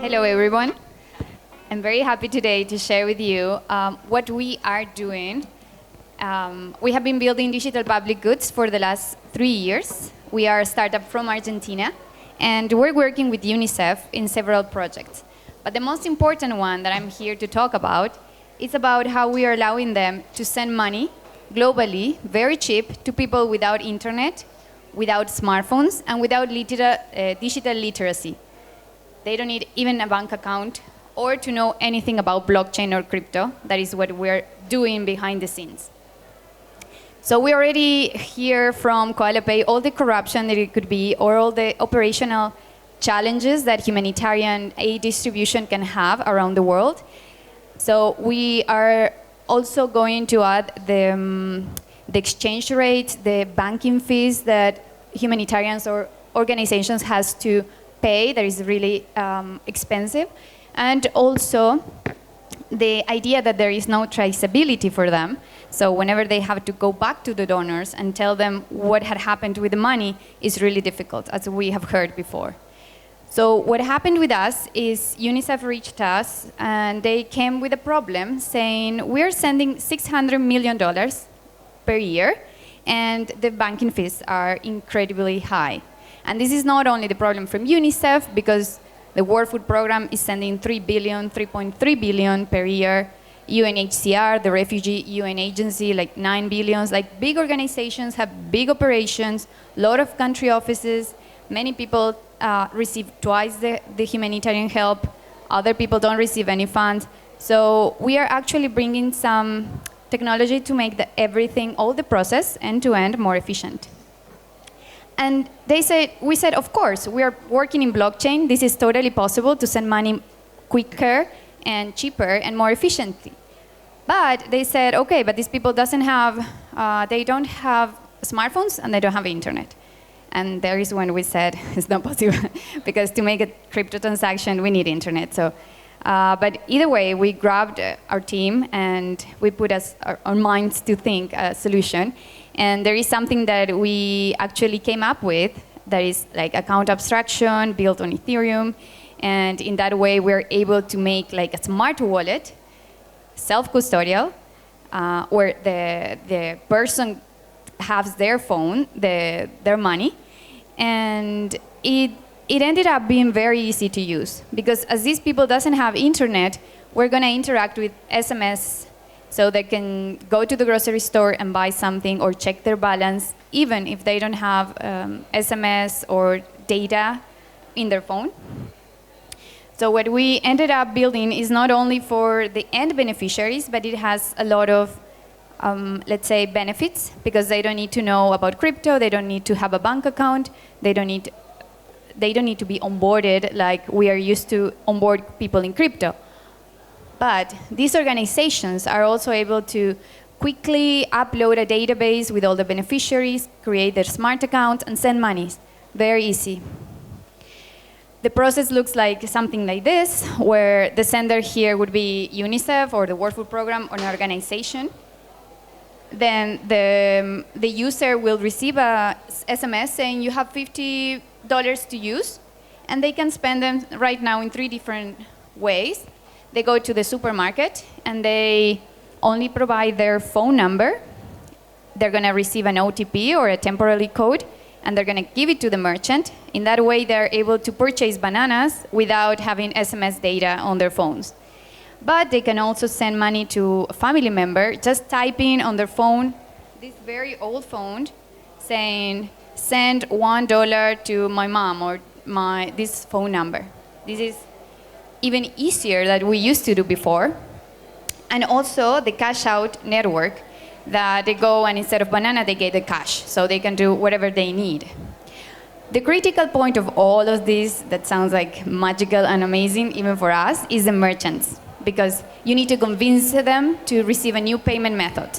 Hello, everyone. I'm very happy today to share with you what we are doing. We have been building digital public goods for the last 3 years. We are a startup from Argentina, and we're working with UNICEF in several projects. But the most important one that I'm here to talk about is about how we are allowing them to send money globally, very cheap, to people without internet, without smartphones, and without digital literacy. They don't need even a bank account or to know anything about blockchain or crypto. That is what we're doing behind the scenes. So we already hear from Koala Pay all the corruption that it could be, or all the operational challenges that humanitarian aid distribution can have around the world. So we are also going to add the exchange rate, the banking fees that humanitarians or organizations has to pay, that is really expensive, and also the idea that there is no traceability for them. So whenever they have to go back to the donors and tell them what had happened with the money is really difficult, as we have heard before. So what happened with us is UNICEF reached us and they came with a problem saying, we're sending $600 million per year and the banking fees are incredibly high. And this is not only the problem from UNICEF, because the World Food Program is sending $3.3 billion per year. UNHCR, the Refugee UN Agency, like 9 billion. Like big organizations have big operations, a lot of country offices. Many people receive twice the humanitarian help. Other people don't receive any funds. So we are actually bringing some technology to make everything, all the process, end-to-end, more efficient. And we said, of course, we are working in blockchain. This is totally possible to send money quicker and cheaper and more efficiently. But they said, okay, but these people they don't have smartphones and they don't have internet. And there is when we said, it's not possible, because to make a crypto transaction, we need internet. So, but either way, we grabbed our team and we put our minds to think a solution. And there is something that we actually came up with that is like account abstraction built on Ethereum. And in that way, we're able to make like a smart wallet, self-custodial, where the person has their phone, their money. And it ended up being very easy to use. Because as these people doesn't have internet, we're going to interact with SMS. So they can go to the grocery store and buy something or check their balance, even if they don't have SMS or data in their phone. So what we ended up building is not only for the end beneficiaries, but it has a lot of, let's say, benefits, because they don't need to know about crypto, they don't need to have a bank account, they don't need to be onboarded like we are used to onboard people in crypto. But these organizations are also able to quickly upload a database with all the beneficiaries, create their smart account, and send money. Very easy. The process looks like something like this, where the sender here would be UNICEF or the World Food Program or an organization. Then the user will receive a SMS saying you have $50 to use, and they can spend them right now in 3 different ways. They go to the supermarket and they only provide their phone number. They're going to receive an OTP or a temporary code, and they're going to give it to the merchant. In that way, they're able to purchase bananas without having SMS data on their phones. But they can also send money to a family member, just typing on their phone, this very old phone, saying, send $1 to my mom or this phone number. This is even easier than we used to do before. And also the cash out network, that they go and instead of banana, they get the cash, so they can do whatever they need. The critical point of all of this, that sounds like magical and amazing even for us, is the merchants, because you need to convince them to receive a new payment method.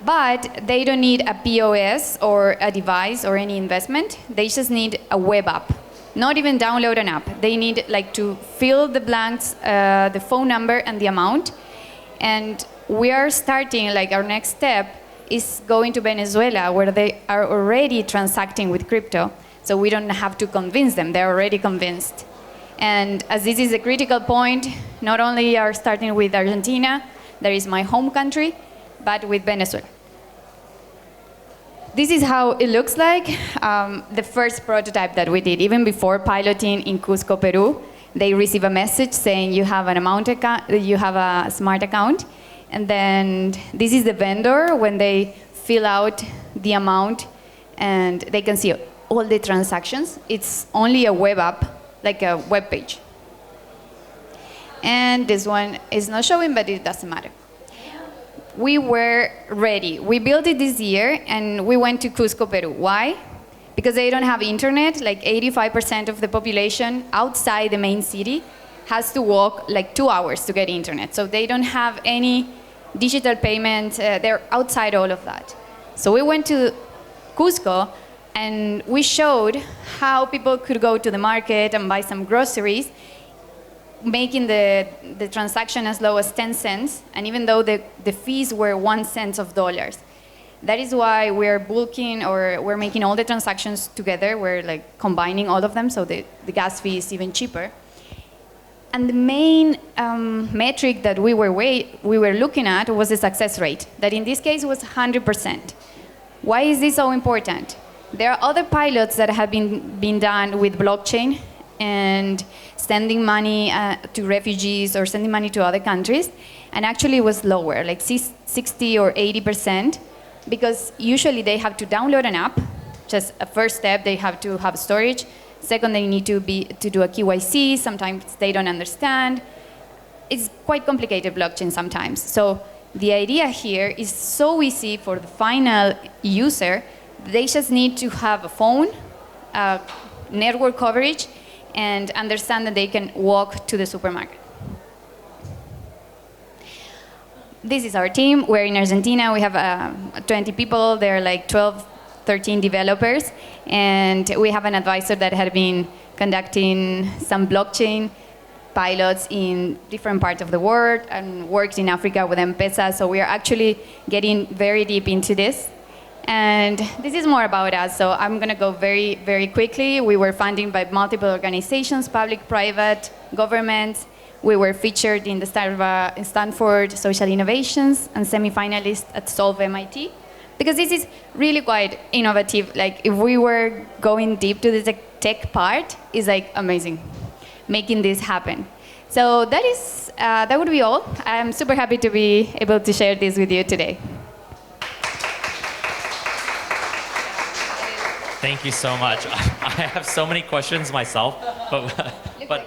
But they don't need a POS or a device or any investment. They just need a web app. Not even download an app. They need to fill the blanks, the phone number and the amount. And we are starting, our next step is going to Venezuela, where they are already transacting with crypto. So we don't have to convince them. They're already convinced. And as this is a critical point, not only are starting with Argentina, that is my home country, but with Venezuela. This is how it looks like. The first prototype that we did, even before piloting in Cusco, Peru, they receive a message saying you have an amount account, you have a smart account, and then this is the vendor when they fill out the amount, and they can see all the transactions. It's only a web app, like a web page. And this one is not showing, but it doesn't matter. We were ready. We built it this year, and we went to Cusco, Peru. Why? Because they don't have internet. Like 85% of the population outside the main city has to walk like 2 hours to get internet. So they don't have any digital payment. They're outside all of that. So we went to Cusco, and we showed how people could go to the market and buy some groceries, making the transaction as low as 10 cents, and even though the fees were 1 cent of dollars. That is why we're bulking, or we're making all the transactions together. We're like combining all of them, so the gas fee is even cheaper. And the main metric that we were looking at was the success rate, that in this case was 100%. Why is this so important? There are other pilots that have been done with blockchain and sending money to refugees or sending money to other countries, and actually it was lower, like 60 or 80%, because usually they have to download an app. Just a first step, they have to have storage. Second, they need to do a KYC. Sometimes they don't understand. It's quite complicated blockchain sometimes. So the idea here is so easy for the final user. They just need to have a phone, network coverage, and understand that they can walk to the supermarket. This is our team. We're in Argentina. We have 20 people. There are like 12, 13 developers. And we have an advisor that had been conducting some blockchain pilots in different parts of the world and worked in Africa with M-Pesa. So we are actually getting very deep into this. And this is more about us, so I'm going to go very, very quickly. We were funded by multiple organizations, public, private, governments. We were featured in the Stanford Social Innovations and semi-finalists at Solve MIT, because this is really quite innovative. Like, if we were going deep to the tech part, it's like amazing, making this happen. So that would be all. I'm super happy to be able to share this with you today. Thank you so much. I have so many questions myself, but